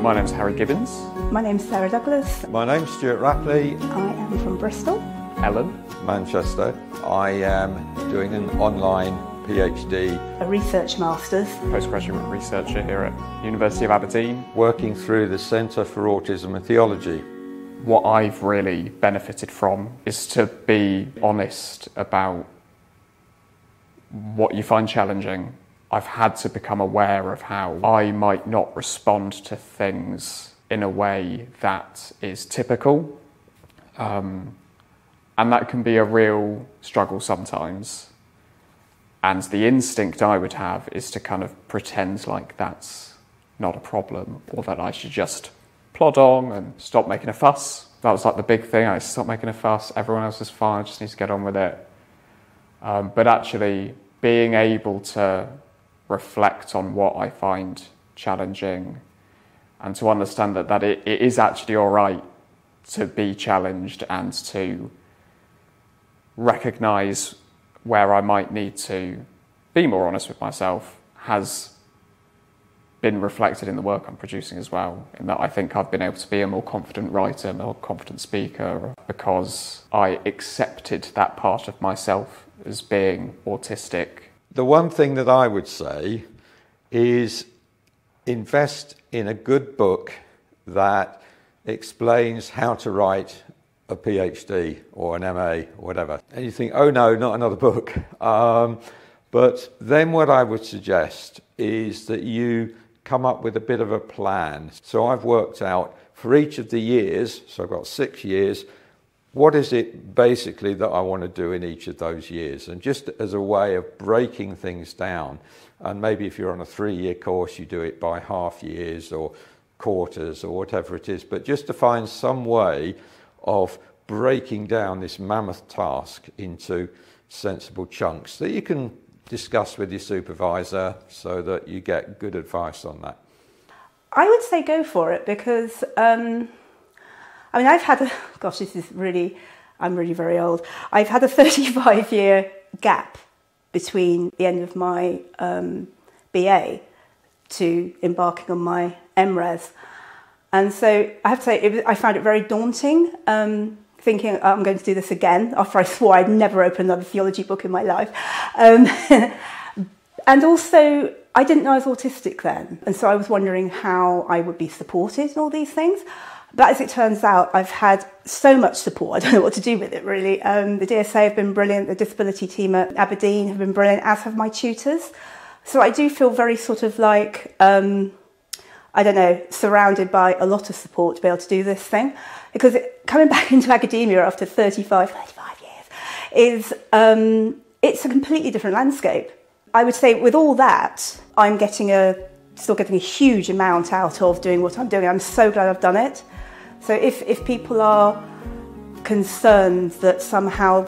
My name's Harry Gibbons. My name's Sarah Douglas. My name's Stewart Rapley. I am from Bristol. Ellen. Manchester. I am doing an online PhD. A research master's. Postgraduate researcher here at University of Aberdeen. Working through the Centre for Autism and Theology. What I've really benefited from is to be honest about what you find challenging. I've had to become aware of how I might not respond to things in a way that is typical. And that can be a real struggle sometimes. And the instinct I would have is to kind of pretend like that's not a problem, or that I should just plod on and stop making a fuss. That was like the big thing. I stop making a fuss, everyone else is fine, I just need to get on with it. But actually being able to reflect on what I find challenging and to understand that it is actually all right to be challenged and to recognise where I might need to be more honest with myself has been reflected in the work I'm producing as well, in that I think I've been able to be a more confident writer, a more confident speaker, because I accepted that part of myself as being autistic. The one thing that I would say is invest in a good book that explains how to write a PhD or an MA or whatever. And you think, oh no, not another book. But then what I would suggest is that you come up with a bit of a plan. So I've worked out for each of the years, so I've got 6 years, what is it basically that I want to do in each of those years? And just as a way of breaking things down, and maybe if you're on a 3-year course, you do it by half years or quarters or whatever it is, but just to find some way of breaking down this mammoth task into sensible chunks that you can discuss with your supervisor so that you get good advice on that. I would say go for it because, I've had I'm really very old. I've had a 35-year gap between the end of my BA to embarking on my MRes. And so I have to say, I found it very daunting, thinking I'm going to do this again after I swore I'd never open another theology book in my life. And also, I didn't know I was autistic then. And so I was wondering how I would be supported in all these things. But as it turns out, I've had so much support, I don't know what to do with it really. The DSA have been brilliant, the disability team at Aberdeen have been brilliant, as have my tutors. So I do feel very sort of like, surrounded by a lot of support to be able to do this thing. Because coming back into academia after 35 years it's a completely different landscape. I would say with all that, I'm still getting a huge amount out of doing what I'm doing. I'm so glad I've done it. So if people are concerned that somehow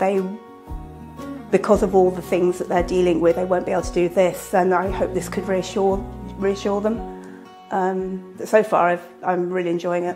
because of all the things that they're dealing with, they won't be able to do this, then I hope this could reassure them. So far, I'm really enjoying it.